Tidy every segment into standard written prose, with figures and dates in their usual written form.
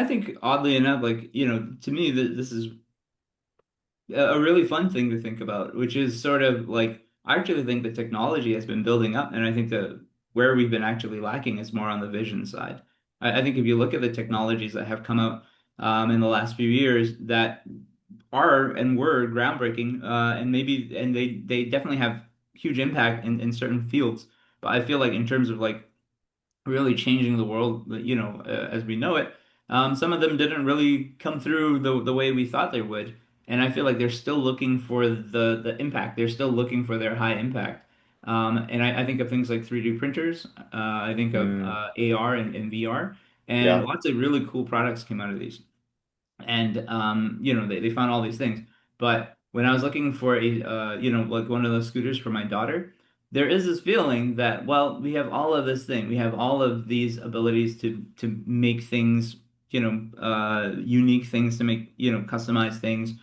I think oddly enough, like, to me, this is a really fun thing to think about, which is sort of like I actually think the technology has been building up, and I think that where we've been actually lacking is more on the vision side. I think if you look at the technologies that have come out in the last few years that are and were groundbreaking, and they definitely have huge impact in certain fields. But I feel like in terms of like really changing the world, as we know it. Some of them didn't really come through the way we thought they would, and I feel like they're still looking for the impact. They're still looking for their high impact. And I think of things like 3D printers. I think of Mm, AR and VR, and yeah. lots of really cool products came out of these. And they found all these things. But when I was looking for like one of those scooters for my daughter, there is this feeling that, well, we have all of this thing, we have all of these abilities to make things, unique things, to make, customized things.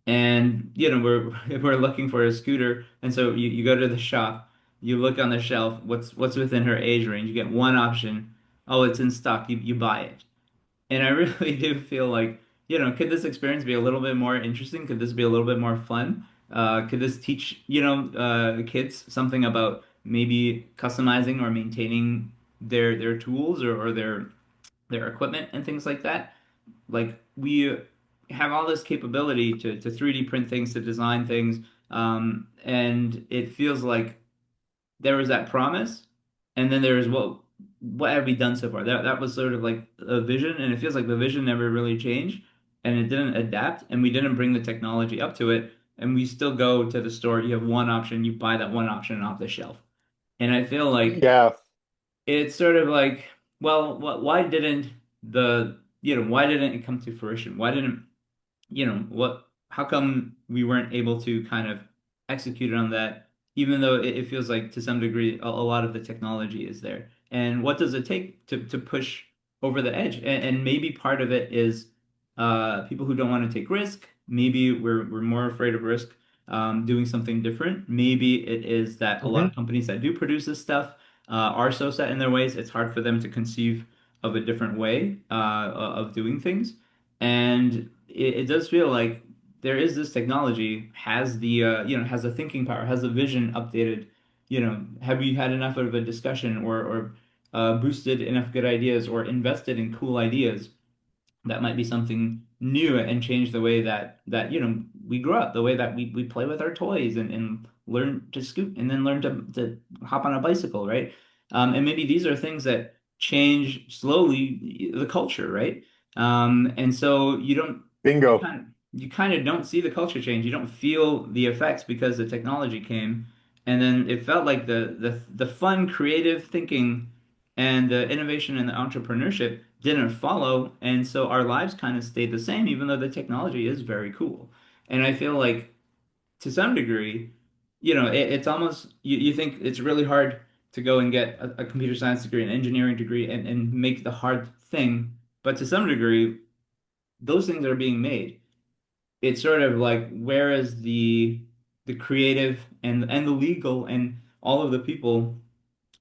And we're looking for a scooter, and so you go to the shop, you look on the shelf, what's within her age range. You get one option. Oh, it's in stock. You buy it. And I really do feel like, could this experience be a little bit more interesting? Could this be a little bit more fun? Could this teach, kids something about maybe customizing or maintaining their tools or their equipment and things like that? Like we have all this capability to 3D print things, to design things, and it feels like there was that promise, and then there was what have we done so far? That was sort of like a vision, and it feels like the vision never really changed, and it didn't adapt, and we didn't bring the technology up to it, and we still go to the store. You have one option, you buy that one option off the shelf, and I feel like Yeah. it's sort of like, well, why didn't why didn't it come to fruition? Why didn't how come we weren't able to kind of execute on that, even though it feels like to some degree a lot of the technology is there? And what does it take to push over the edge? And maybe part of it is people who don't want to take risk. Maybe we're more afraid of risk, doing something different. Maybe it is that a lot Hmm. of companies that do produce this stuff are so set in their ways, it's hard for them to conceive of a different way of doing things. And it does feel like there is this technology has has the thinking power, has the vision updated. Have you had enough of a discussion or boosted enough good ideas or invested in cool ideas that might be something new and change the way that we grow up, the way that we play with our toys and learn to scoot and then learn to hop on a bicycle, right? And maybe these are things that change slowly the culture, right? And so Bingo. you kind of don't see the culture change. You don't feel the effects because the technology came, and then it felt like the fun, creative thinking and the innovation and the entrepreneurship didn't follow, and so our lives kind of stayed the same, even though the technology is very cool. And I feel like to some degree, it's almost you think it's really hard to go and get a computer science degree, an engineering degree, and make the hard thing. But to some degree, those things are being made. It's sort of like where is the creative and the legal and all of the people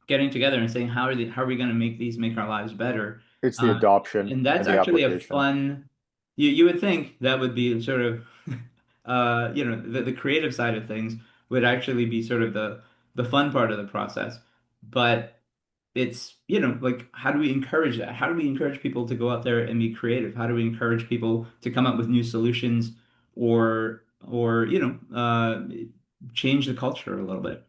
getting together and saying how are we going to make our lives better? It's the Uh, adoption and that's and the actually a application. fun. You would think that would be sort of the creative side of things would actually be sort of the fun part of the process, but it's like how do we encourage that? How do we encourage people to go out there and be creative? How do we encourage people to come up with new solutions or change the culture a little bit?